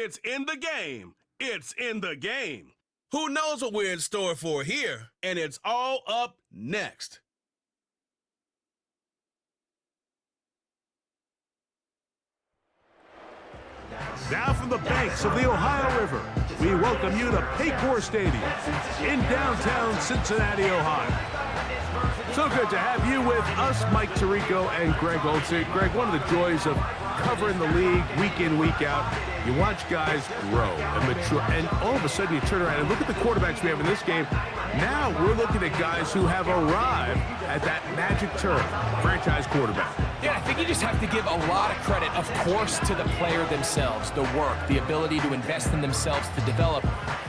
it's in the game, it's in the game. Who knows what we're in store for here? And it's all up next. Now from the banks of the Ohio River, we welcome you to Paycor Stadium in downtown Cincinnati, Ohio. So good to have you with us, Mike Tirico and Greg Olsen. Greg, one of the joys of covering the league week in, week out, you watch guys grow and mature, and all of a sudden you turn around and look at the quarterbacks we have in this game. Now we're looking at guys who have arrived at that magic term, franchise quarterback. Yeah, I think you just have to give a lot of credit, of course, to the player themselves, the work, the ability to invest in themselves to develop,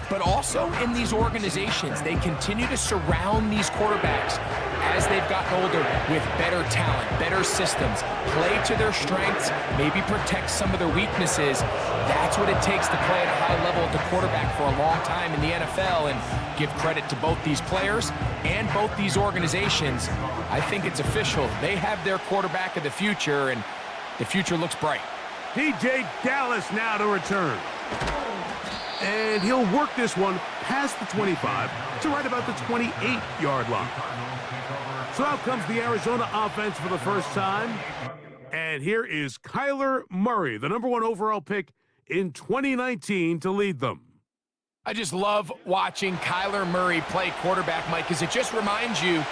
but also in these organizations. They continue to surround these quarterbacks as they've gotten older with better talent, better systems, play to their strengths, maybe protect some of their weaknesses. That's what it takes to play at a high level at the quarterback for a long time in the NFL, and give credit to both these players and both these organizations. I think it's official. They have their quarterback of the future, and the future looks bright. DJ Dallas now to return. And he'll work this one past the 25 to right about the 28-yard line. So out comes the Arizona offense for the first time. And here is Kyler Murray, the #1 overall pick in 2019, to lead them. I just love watching Kyler Murray play quarterback, Mike, because it just reminds you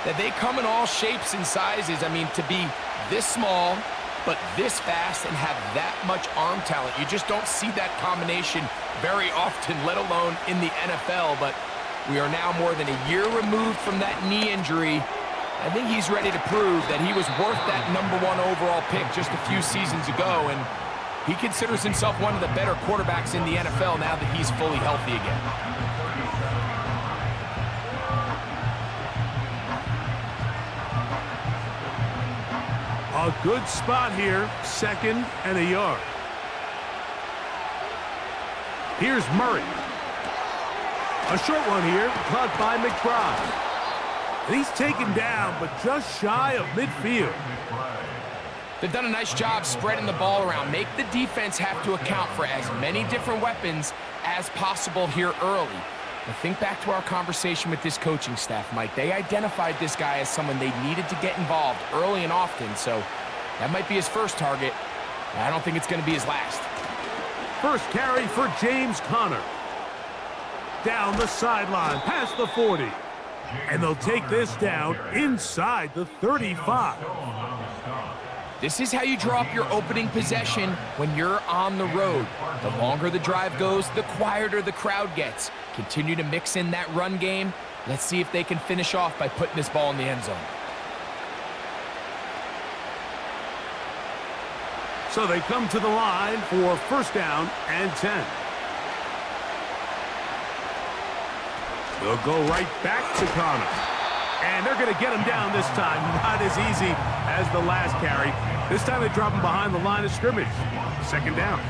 that they come in all shapes and sizes. I mean, to be this small, but this fast and have that much arm talent, you just don't see that combination very often, let alone in the NFL. But we are now more than a year removed from that knee injury. I think he's ready to prove that he was worth that #1 overall pick just a few seasons ago, and he considers himself one of the better quarterbacks in the NFL now that he's fully healthy again. A good spot here, 2nd and a yard. Here's Murray. A short one here, caught by McBride. And he's taken down, but just shy of midfield. They've done a nice job spreading the ball around. Make the defense have to account for as many different weapons as possible here early. But think back to our conversation with this coaching staff, Mike. They identified this guy as someone they needed to get involved early and often, so that might be his first target. I don't think it's going to be his last. First carry for James Conner. Down the sideline, past the 40. And they'll take this down inside the 35. This is how you draw up your opening possession when you're on the road. The longer the drive goes, the quieter the crowd gets. Continue to mix in that run game. Let's see if they can finish off by putting this ball in the end zone. So they come to the line for first down and 10. They'll go right back to Conner. And they're going to get him down this time. Not as easy as the last carry. This time they drop him behind the line of scrimmage. Second down.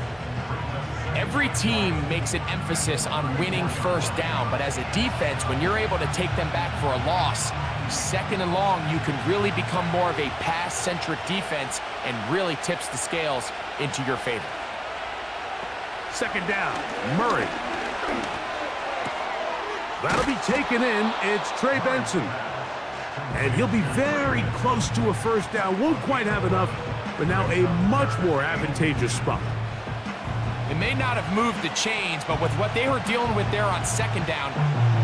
Every team makes an emphasis on winning first down, but as a defense, when you're able to take them back for a loss, 2nd and long, you can really become more of a pass-centric defense and really tips the scales into your favor. Second down, Murray. That'll be taken in. It's Trey Benson. And he'll be very close to a first down. Won't quite have enough, but now a much more advantageous spot. It may not have moved the chains, but with what they were dealing with there on 2nd down,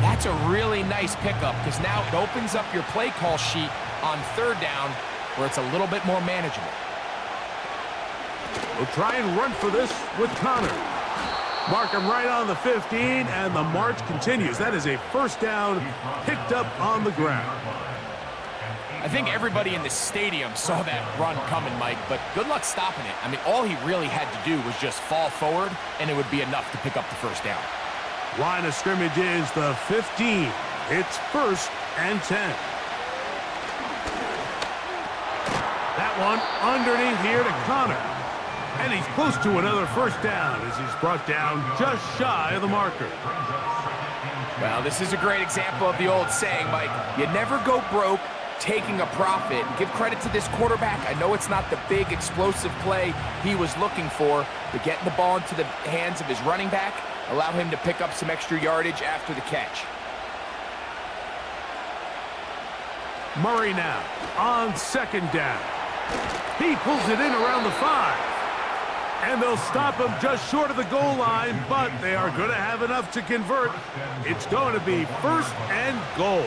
that's a really nice pickup because now it opens up your play call sheet on 3rd down where it's a little bit more manageable. We'll try and run for this with Conner. Mark him right on the 15, and the march continues. That is a first down picked up on the ground. I think everybody in the stadium saw that run coming, Mike, but good luck stopping it. I mean, all he really had to do was just fall forward, and it would be enough to pick up the first down. Line of scrimmage is the 15. It's 1st and 10. That one underneath here to Conner. And he's close to another first down as he's brought down just shy of the marker. Well, this is a great example of the old saying, Mike. You never go broke, taking a profit. Give credit to this quarterback. I know it's not the big explosive play he was looking for, but getting the ball into the hands of his running back allow him to pick up some extra yardage after the catch. Murray now on second down. He pulls it in around the 5. And they'll stop him just short of the goal line, but they are going to have enough to convert. It's going to be 1st and goal.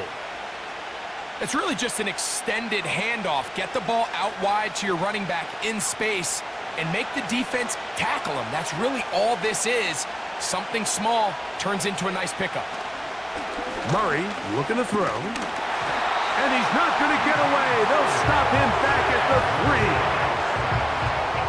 It's really just an extended handoff. Get the ball out wide to your running back in space and make the defense tackle him. That's really all this is. Something small turns into a nice pickup. Murray looking to throw. And he's not going to get away. They'll stop him back at the 3.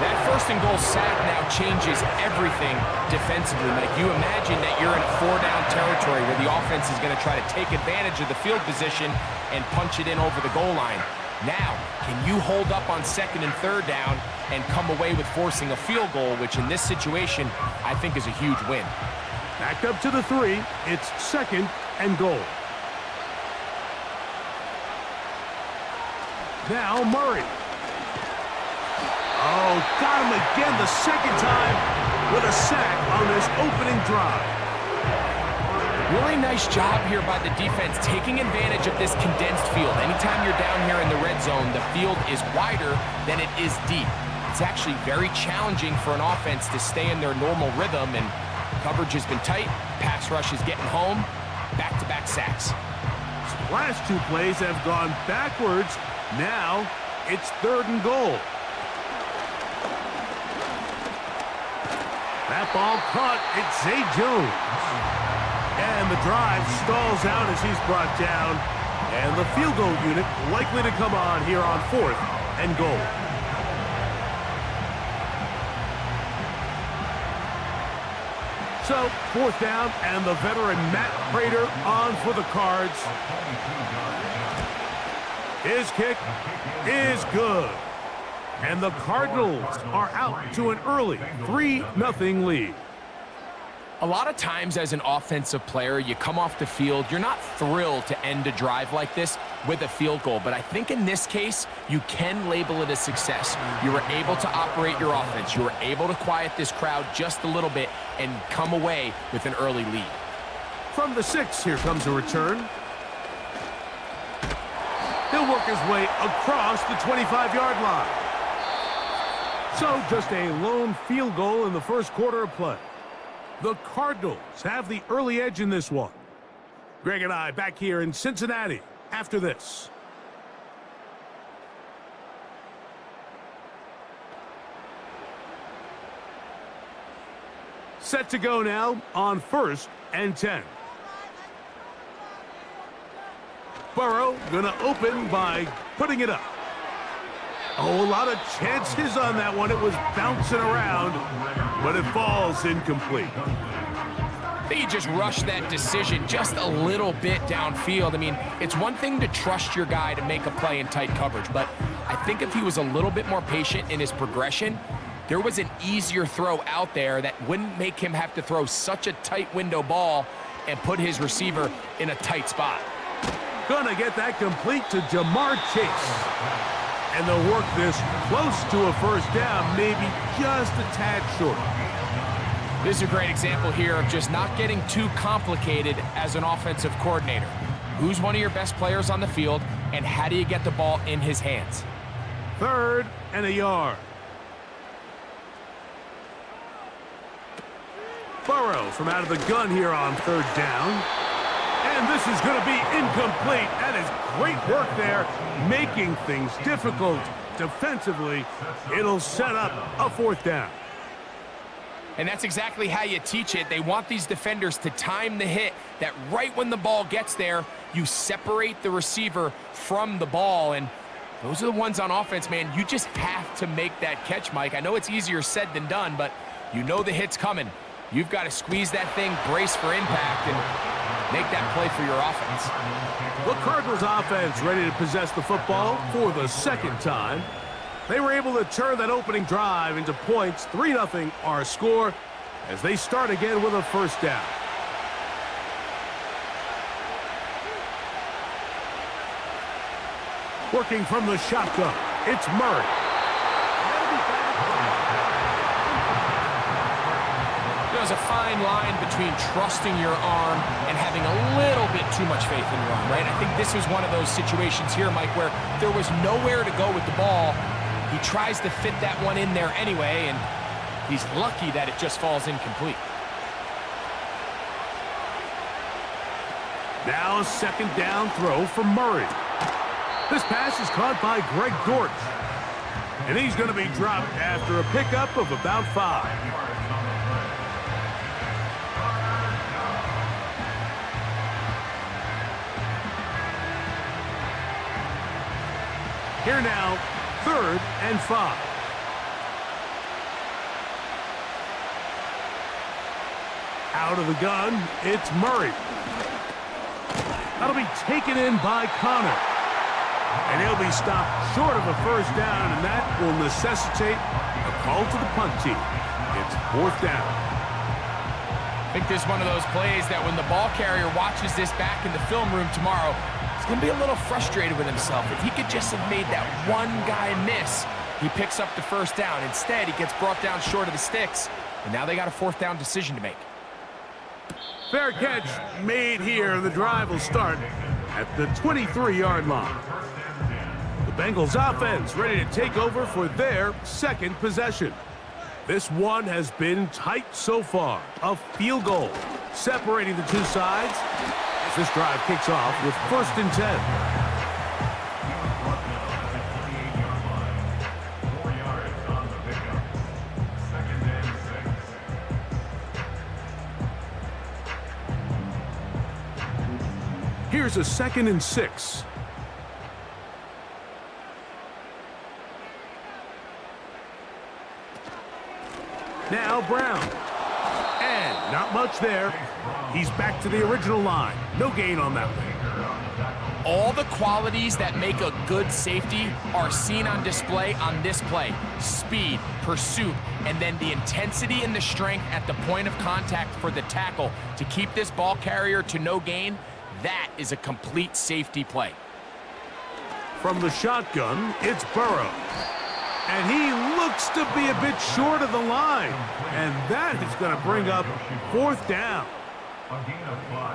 That 1st and goal sack now changes everything defensively. Like, you imagine that you're in a 4-down territory where the offense is going to try to take advantage of the field position and punch it in over the goal line. Now, can you hold up on 2nd and 3rd down and come away with forcing a field goal, which in this situation, I think is a huge win. Backed up to the 3. It's 2nd and goal. Now Murray. Oh, got him again the 2nd time with a sack on this opening drive. Really nice job here by the defense, taking advantage of this condensed field. Anytime you're down here in the red zone, the field is wider than it is deep. It's actually very challenging for an offense to stay in their normal rhythm, and coverage has been tight. Pass rush is getting home. Back-to-back sacks. Last 2 plays have gone backwards. Now it's 3rd and goal. That ball caught. It's Zay Jones. And the drive stalls out as he's brought down. And the field goal unit likely to come on here on 4th and goal. So, 4th down, and the veteran Matt Prater on for the Cards. His kick is good. And the Cardinals are out to an early 3-0 lead. A lot of times as an offensive player, you come off the field, you're not thrilled to end a drive like this with a field goal. But I think in this case, you can label it a success. You were able to operate your offense. You were able to quiet this crowd just a little bit and come away with an early lead. From the 6, here comes a return. He'll work his way across the 25-yard line. So just a lone field goal in the 1st quarter of play. The Cardinals have the early edge in this one. Greg and I back here in Cincinnati after this. Set to go now on 1st and 10. Burrow gonna open by putting it up. Oh, a lot of chances on that one. It was bouncing around, but it falls incomplete. I think he just rushed that decision just a little bit downfield. I mean, it's one thing to trust your guy to make a play in tight coverage, but I think if he was a little bit more patient in his progression, there was an easier throw out there that wouldn't make him have to throw such a tight window ball and put his receiver in a tight spot. Gonna get that complete to Jamar Chase. And they'll work this close to a 1st down, maybe just a tad short. This is a great example here of just not getting too complicated as an offensive coordinator. Who's one of your best players on the field, and how do you get the ball in his hands? 3rd and a yard. Burrow from out of the gun here on 3rd down. And this is going to be incomplete. That is great work there, making things difficult defensively. It'll set up a 4th down. And that's exactly how you teach it. They want these defenders to time the hit, that right when the ball gets there, you separate the receiver from the ball. And those are the ones on offense, man. You just have to make that catch, Mike. I know it's easier said than done, but you know the hit's coming. You've got to squeeze that thing, brace for impact, and make that play for your offense. The Cardinals offense ready to possess the football for the 2nd time. They were able to turn that opening drive into points. 3-0 our score as they start again with a 1st down. Working from the shotgun, it's Murray. There's a fine line between trusting your arm and having a little bit too much faith in your arm, right? I think this was one of those situations here, Mike, where there was nowhere to go with the ball. He tries to fit that one in there anyway, and he's lucky that it just falls incomplete. Now a second down throw for Murray. This pass is caught by Greg Dortch. And he's going to be dropped after a pickup of about 5. Here now, 3rd and 5. Out of the gun, it's Murray. That'll be taken in by Connor. And he'll be stopped short of a first down, and that will necessitate a call to the punt team. It's 4th down. I think this is one of those plays that when the ball carrier watches this back in the film room tomorrow, he's going to be a little frustrated with himself. If he could just have made that one guy miss, he picks up the first down. Instead, he gets brought down short of the sticks, and now they got a 4th down decision to make. Fair catch made here. The drive will start at the 23-yard line. The Bengals offense ready to take over for their 2nd possession. This one has been tight so far. A field goal separating the two sides as this drive kicks off with 1st and 10. Here's a 2nd and 6. Now Brown. And not much there. He's back to the original line. No gain on that one. All the qualities that make a good safety are seen on display on this play. Speed, pursuit, and then the intensity and the strength at the point of contact for the tackle to keep this ball carrier to no gain. That is a complete safety play. From the shotgun, it's Burrow. And he looks to be a bit short of the line. And that is going to bring up 4th down.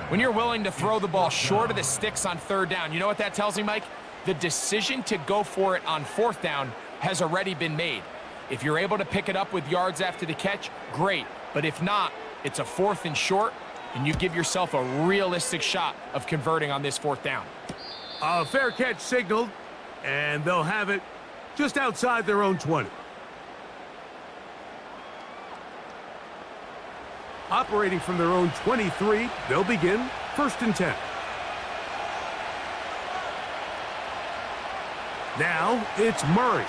When you're willing to throw the ball short of the sticks on 3rd down, you know what that tells me, Mike? The decision to go for it on 4th down has already been made. If you're able to pick it up with yards after the catch, great. But if not, it's a 4th and short, and you give yourself a realistic shot of converting on this 4th down. A fair catch signaled, and they'll have it just outside their own 20. Operating from their own 23, they'll begin 1st and 10. Now it's Murray.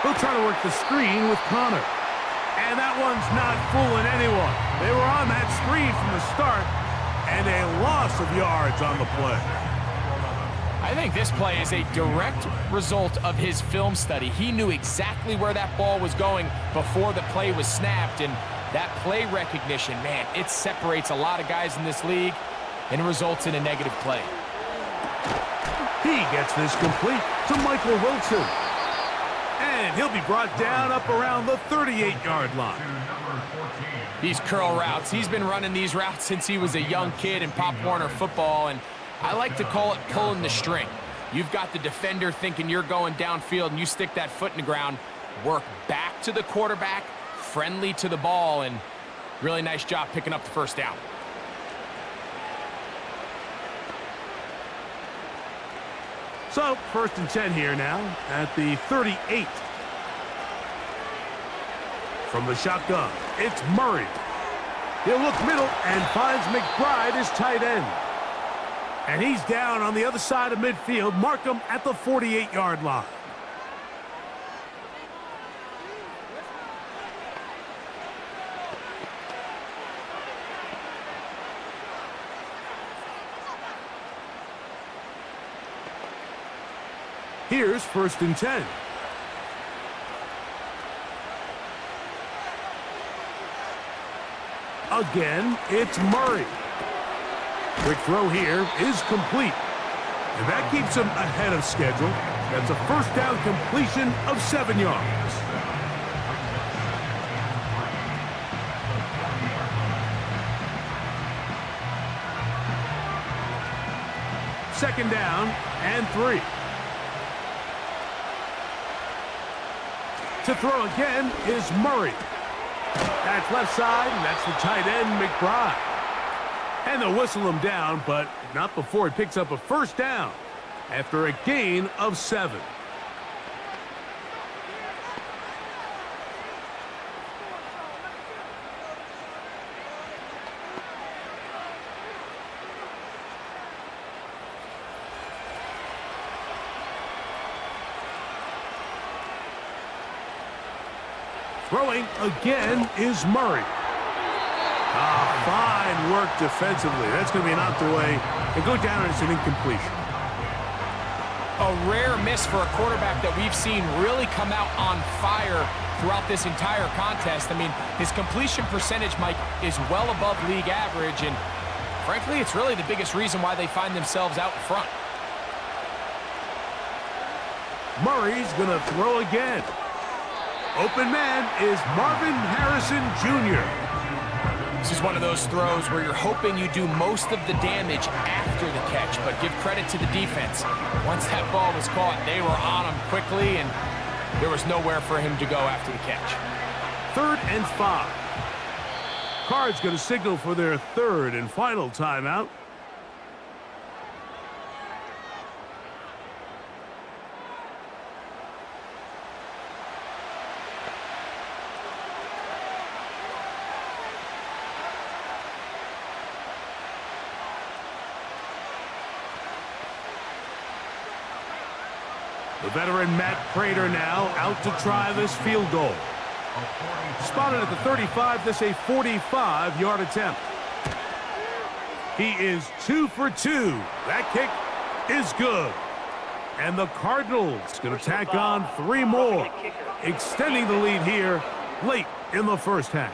He'll try to work the screen with Connor. And that one's not fooling anyone. They were on that screen from the start, and a loss of yards on the play. I think this play is a direct result of his film study. He knew exactly where that ball was going before the play was snapped, and that play recognition, man, it separates a lot of guys in this league and results in a negative play. He gets this complete to Michael Wilson. And he'll be brought down up around the 38-yard line. These curl routes, he's been running these routes since he was a young kid in Pop Warner football, and I like to call it pulling the string. You've got the defender thinking you're going downfield, and you stick that foot in the ground, work back to the quarterback, friendly to the ball, and really nice job picking up the 1st down. So, 1st and 10 here now at the 38. From the shotgun, it's Murray. He'll look middle and finds McBride as tight end. And he's down on the other side of midfield. Mark him at the 48-yard line. Here's 1st and 10. Again, it's Murray. Quick throw here is complete. And that keeps him ahead of schedule. That's a first down completion of 7 yards. Second down and 3. To throw again is Murray. That's left side, and that's the tight end, McBride. And they'll whistle him down, but not before he picks up a first down after a gain of 7. Throwing again is Murray. Fine work defensively. That's going to be knocked away and go down as an incompletion. A rare miss for a quarterback that we've seen really come out on fire throughout this entire contest. I mean, his completion percentage, Mike, is well above league average, and frankly, it's really the biggest reason why they find themselves out in front. Murray's going to throw again. Open man is Marvin Harrison Jr. This is one of those throws where you're hoping you do most of the damage after the catch, but give credit to the defense. Once that ball was caught, they were on him quickly, and there was nowhere for him to go after the catch. 3rd and 5. Cards going to signal for their 3rd and final timeout. The veteran Matt Prater now out to try this field goal. Spotted at the 35, this a 45-yard attempt. He is 2 for 2. That kick is good. And the Cardinals going to tack on 3 more, extending the lead here late in the first half.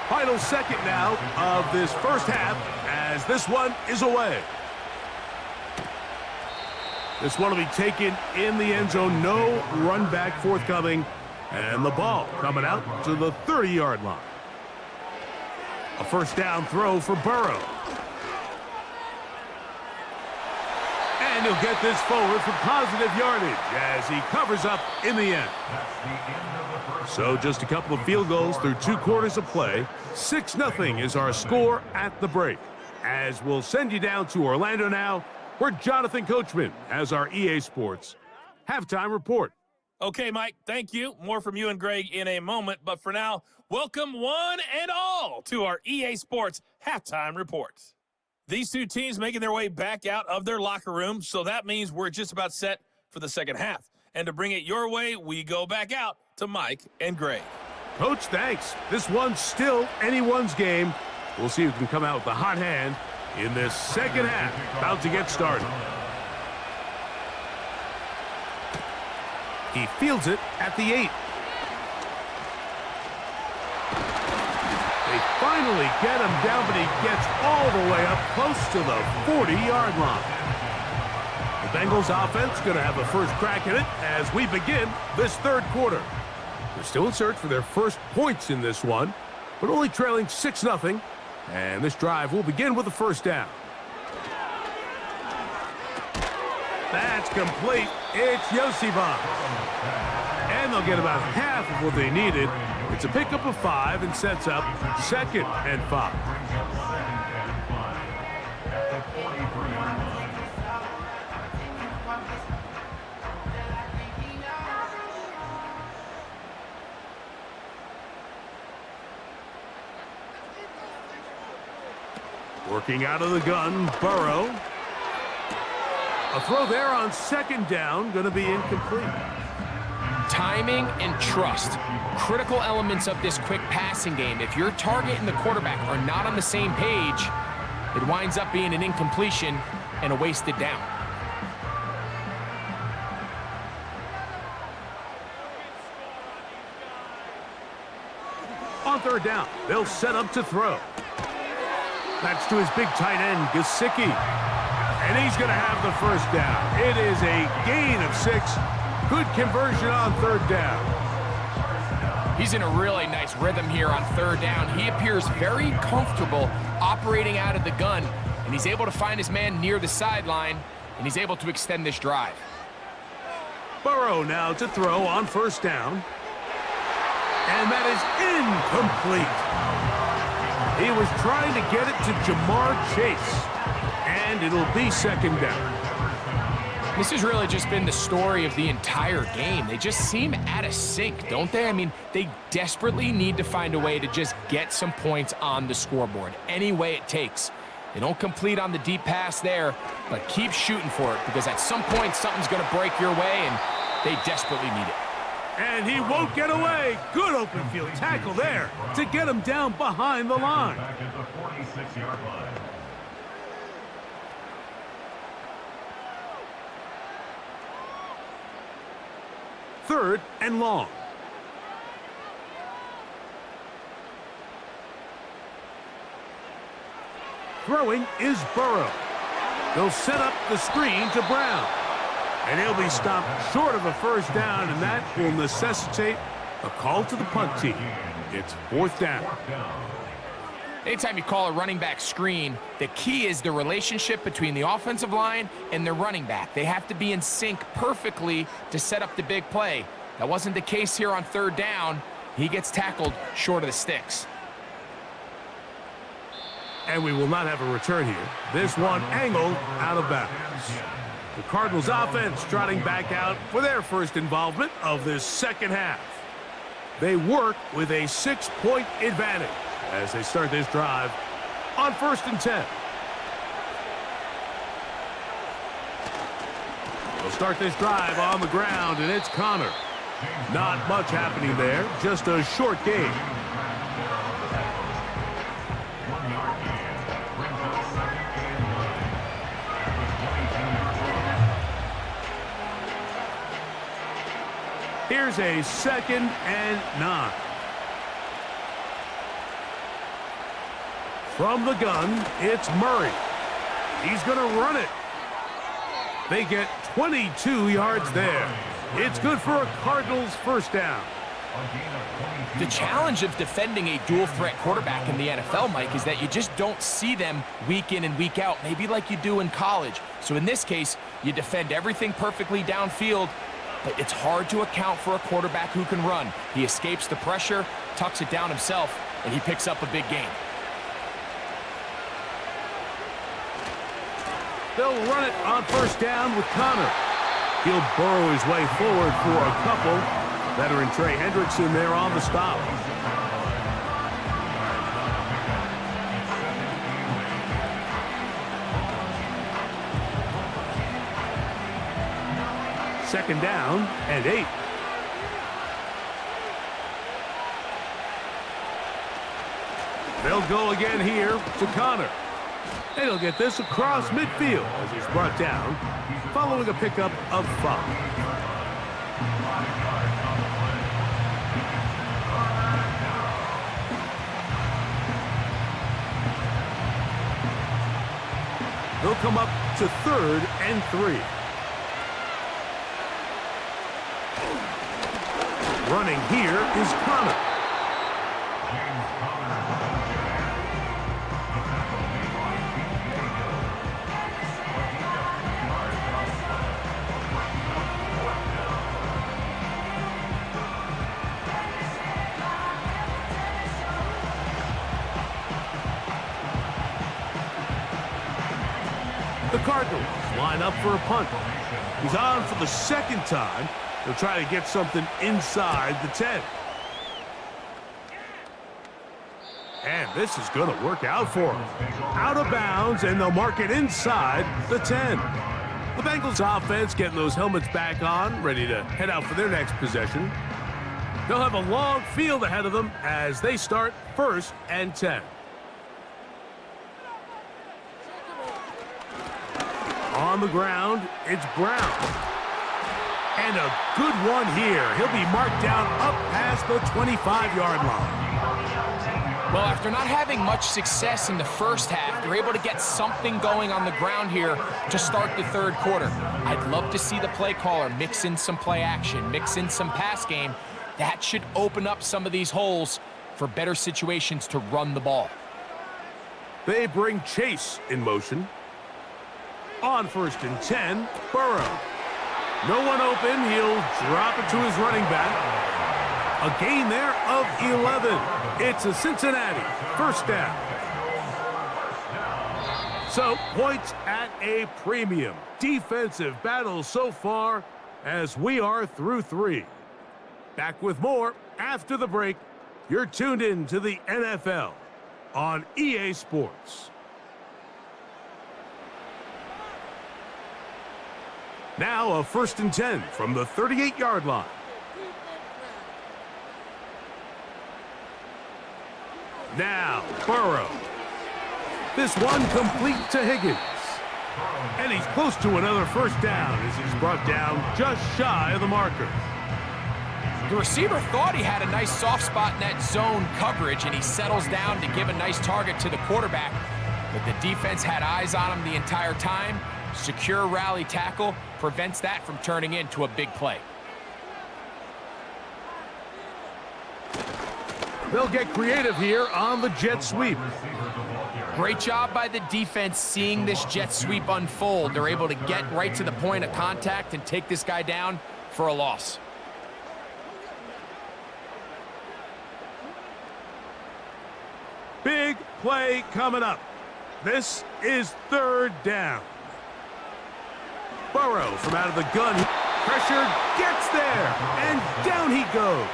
Final second now of this first half as this one is away. This one will be taken in the end zone. No run back forthcoming. And the ball coming out to the 30-yard line. A first down throw for Burrow. And he'll get this forward for positive yardage as he covers up in the end. So just a couple of field goals through 2 quarters of play. 6-0 is our score at the break. As we'll send you down to Orlando now, where Jonathan Coachman has our EA Sports halftime report. Okay, Mike, thank you. More from you and Greg in a moment. But for now, welcome one and all to our EA Sports halftime reports. These 2 teams making their way back out of their locker room, so that means we're just about set for the second half. And to bring it your way, we go back out to Mike and Greg. Coach, thanks. This one's still anyone's game. We'll see who can come out with the hot hand in this second half. About to get started. He fields it at the 8. They finally get him down, but he gets all the way up close to the 40-yard line. The Bengals offense going to have a first crack at it as we begin this third quarter. They're still in search for their first points in this one, but only trailing 6-0. And this drive will begin with a first down. That's complete. It's Yosibon. And they'll get about half of what they needed. It's a pickup of 5 and sets up 2nd and 5. Working out of the gun, Burrow. A throw there on 2nd down, going to be incomplete. Timing and trust, critical elements of this quick passing game. If your target and the quarterback are not on the same page, it winds up being an incompletion and a wasted down. On third down, they'll set up to throw. That's to his big tight end, Gesicki. And he's going to have the first down. It is a gain of 6. Good conversion on third down. He's in a really nice rhythm here on third down. He appears very comfortable operating out of the gun, and he's able to find his man near the sideline, and he's able to extend this drive. Burrow now to throw on first down. And that is incomplete. He was trying to get it to Jamar Chase. And it'll be second down. This has really just been the story of the entire game. They just seem out of sync, don't they? I mean, they desperately need to find a way to just get some points on the scoreboard, any way it takes. They don't complete on the deep pass there, but keep shooting for it, because at some point something's going to break your way, and they desperately need it. And he won't get away. Good open field tackle there to get him down behind the line. Back at the 46-yard line. Third and long. Throwing is Burrow. They'll set up the screen to Brown. And he'll be stopped short of a first down, and that will necessitate a call to the punt team. It's fourth down. Anytime you call a running back screen, the key is the relationship between the offensive line and the running back. They have to be in sync perfectly to set up the big play. That wasn't the case here on third down. He gets tackled short of the sticks. And we will not have a return here. This one angled out of bounds. The Cardinals offense trotting back out for their first involvement of this second half. They work with a 6-point advantage as they start this drive on 1st and 10. They'll start this drive on the ground, and it's Connor. Not much happening there, just a short game. Here's a 2nd and 9. From the gun, it's Murray. He's going to run it. They get 22 yards there. It's good for a Cardinals first down. The challenge of defending a dual-threat quarterback in the NFL, Mike, is that you just don't see them week in and week out, maybe like you do in college. So in this case, you defend everything perfectly downfield, but it's hard to account for a quarterback who can run. He escapes the pressure, tucks it down himself, and he picks up a big gain. They'll run it on first down with Connor. He'll burrow his way forward for a couple. Veteran Trey Hendrickson there on the stop. Second down and 8. They'll go again here to Connor. And he'll get this across midfield as he's brought down following a pickup of 5. They'll come up to 3rd and 3. Running here is Connor. The Cardinals line up for a punt. He's on for the 2nd time. They'll try to get something inside the 10. And this is going to work out for him. Out of bounds, and they'll mark it inside the 10. The Bengals offense getting those helmets back on, ready to head out for their next possession. They'll have a long field ahead of them as they start 1st and 10. On the ground, it's Brown. And a good one here. He'll be marked down up past the 25-yard line. Well, after not having much success in the first half, they're able to get something going on the ground here to start the third quarter. I'd love to see the play caller mix in some play action, mix in some pass game. That should open up some of these holes for better situations to run the ball. They bring Chase in motion. On 1st and 10, Burrow. No one open. He'll drop it to his running back. A gain there of 11. It's a Cincinnati 1st down. So, points at a premium. Defensive battle so far as we are through 3. Back with more after the break. You're tuned in to the NFL on EA Sports. Now a 1st and 10 from the 38-yard line. Now, Burrow. This one complete to Higgins. And he's close to another 1st down as he's brought down just shy of the marker. The receiver thought he had a nice soft spot in that zone coverage, and he settles down to give a nice target to the quarterback. But the defense had eyes on him the entire time. Secure rally tackle prevents that from turning into a big play. They'll get creative here on the jet sweep. Great job by the defense seeing this jet sweep unfold. They're able to get right to the point of contact and take this guy down for a loss. Big play coming up. This is 3rd down. Burrow from out of the gun. Pressure gets there, and down he goes.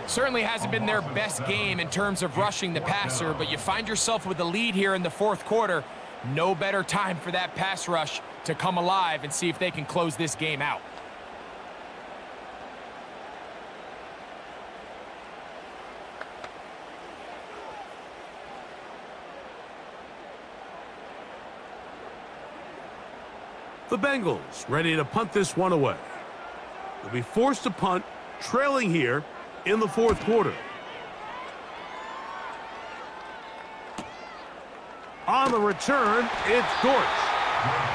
Certainly hasn't been their best game in terms of rushing the passer, but you find yourself with a lead here in the 4th quarter. No better time for that pass rush to come alive and see if they can close this game out. The Bengals ready to punt this one away. They'll be forced to punt, trailing here in the 4th quarter. On the return, it's Dortch.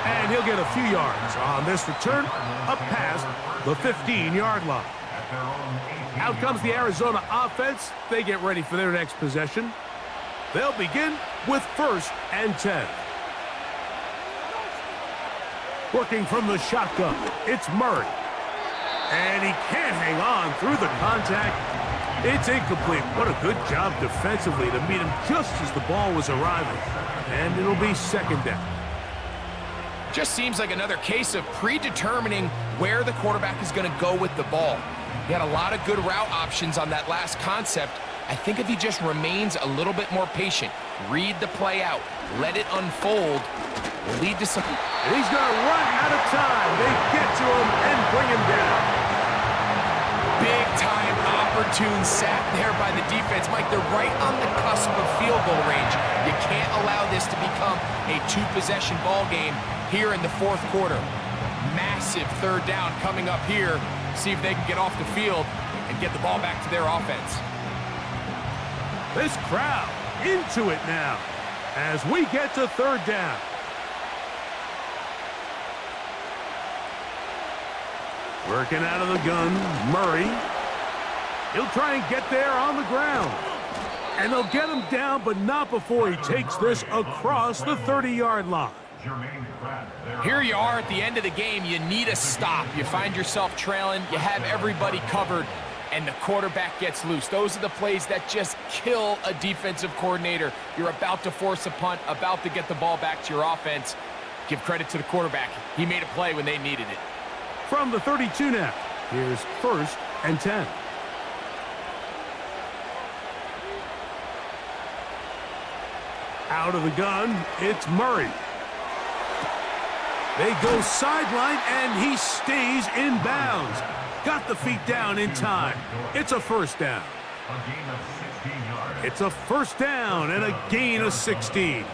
And he'll get a few yards on this return up past the 15-yard line. Out comes the Arizona offense. They get ready for their next possession. They'll begin with 1st and 10. Working from the shotgun, it's Murray. And he can't hang on through the contact. It's incomplete. What a good job defensively to meet him just as the ball was arriving. And it'll be 2nd down. Just seems like another case of predetermining where the quarterback is going to go with the ball. He had a lot of good route options on that last concept. I think if he just remains a little bit more patient, read the play out, let it unfold, will lead to some... And he's going to run out of time. They get to him and bring him down. Big-time opportune sack there by the defense. Mike, they're right on the cusp of field goal range. You can't allow this to become a 2-possession ball game here in the 4th quarter. Massive 3rd down coming up here. See if they can get off the field and get the ball back to their offense. This crowd into it now as we get to 3rd down. Working out of the gun, Murray. He'll try and get there on the ground. And they'll get him down, but not before he takes this across the 30-yard line. Here you are at the end of the game. You need a stop. You find yourself trailing. You have everybody covered, and the quarterback gets loose. Those are the plays that just kill a defensive coordinator. You're about to force a punt, about to get the ball back to your offense. Give credit to the quarterback. He made a play when they needed it. From the 32 now, here's 1st and 10. Out of the gun, it's Murray. They go sideline, and he stays in bounds. Got the feet down in time. It's a first down. A gain of 16 yards. It's a first down and a gain of 16.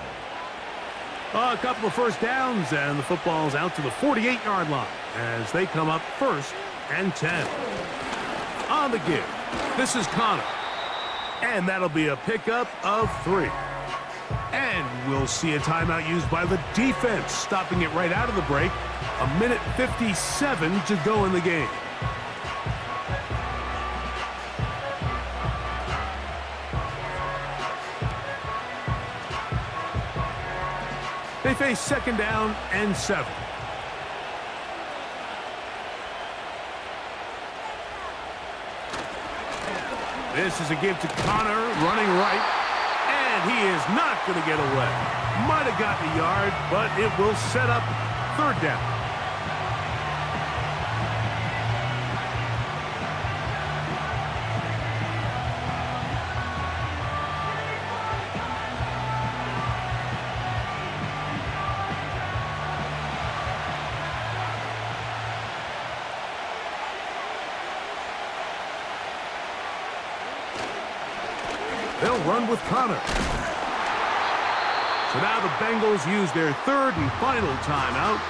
A couple of first downs, and the football's out to the 48-yard line as they come up first and 10. On the give, this is Connor. And that'll be a pickup of 3. And we'll see a timeout used by the defense, stopping it right out of the break. 1:57 to go in the game. They face second down and 7. This is a give to Connor, running right, and he is not going to get away. Might have gotten a yard, but it will set up third down. They'll run with Connor. So now the Bengals use their third and final timeout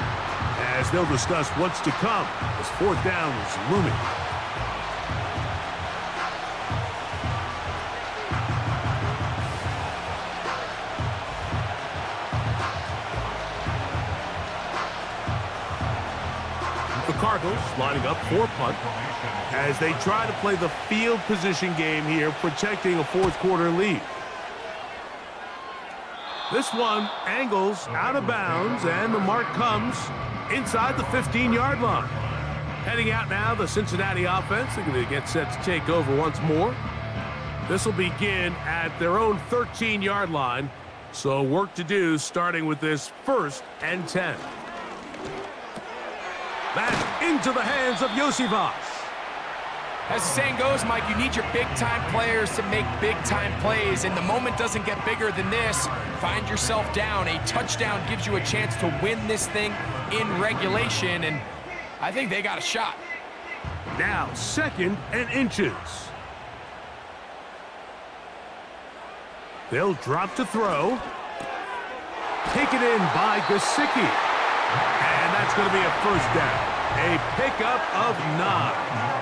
as they'll discuss what's to come as fourth down is looming. The Cardinals lining up for a punt as they try to play the field position game here, protecting a fourth quarter lead. This one angles out of bounds, and the mark comes inside the 15-yard line. Heading out now, the Cincinnati offense. They're going to get set to take over once more. This will begin at their own 13-yard line, so work to do starting with this first and 10. Back into the hands of Yosivas. As the saying goes, Mike, you need your big-time players to make big-time plays, and the moment doesn't get bigger than this. Find yourself down. A touchdown gives you a chance to win this thing in regulation, and I think they got a shot. Now, second and inches. They'll drop to throw. Taken in by Gesicki. And that's going to be a first down. A pickup of 9.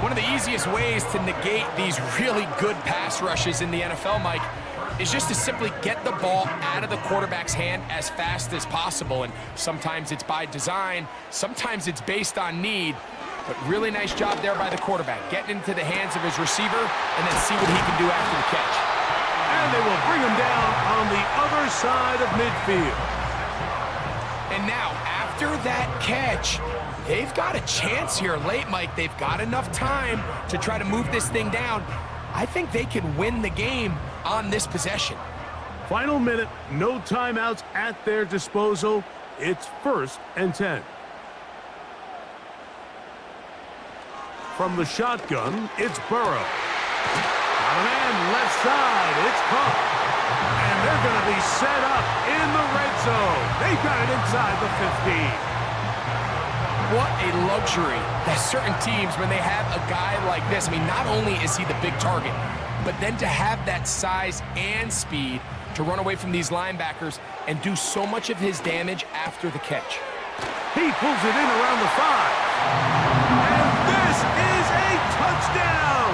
One of the easiest ways to negate these really good pass rushes in the NFL, Mike, is just to simply get the ball out of the quarterback's hand as fast as possible. And sometimes it's by design, sometimes it's based on need. But really nice job there by the quarterback, getting into the hands of his receiver and then see what he can do after the catch. And they will bring him down on the other side of midfield. And now, after that catch, they've got a chance here late, Mike. They've got enough time to try to move this thing down. I think they can win the game on this possession. Final minute, no timeouts at their disposal. It's first and 10. From the shotgun, it's Burrow. Got a man left side. It's caught. And they're going to be set up in the red zone. They've got it inside the 15. What a luxury that certain teams, when they have a guy like this, I mean, not only is he the big target, but then to have that size and speed to run away from these linebackers and do so much of his damage after the catch. He pulls it in around the 5. And this is a touchdown!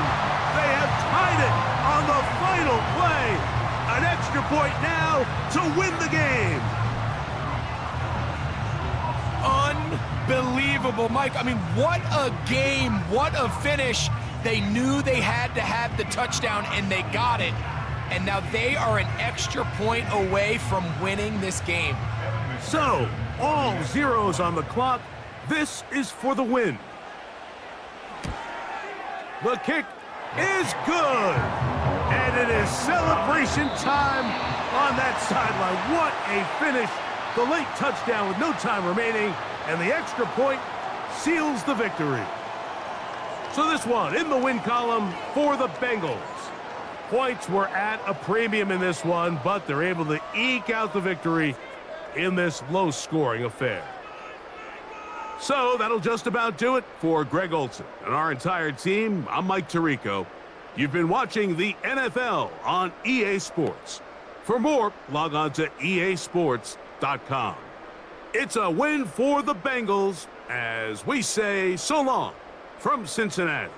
They have tied it on the final play. An extra point now to win the game. Unbelievable, Mike. I mean, what a game, what a finish. They knew they had to have the touchdown, and they got it. And now they are an extra point away from winning this game. So, all zeros on the clock. This is for the win. The kick is good. And it is celebration time on that sideline. What a finish. The late touchdown with no time remaining, and the extra point seals the victory. So this one in the win column for the Bengals. Points were at a premium in this one, but they're able to eke out the victory in this low-scoring affair. So that'll just about do it for Greg Olson and our entire team. I'm Mike Tirico. You've been watching the NFL on EA Sports. For more, log on to easports.com. It's a win for the Bengals as we say so long from Cincinnati.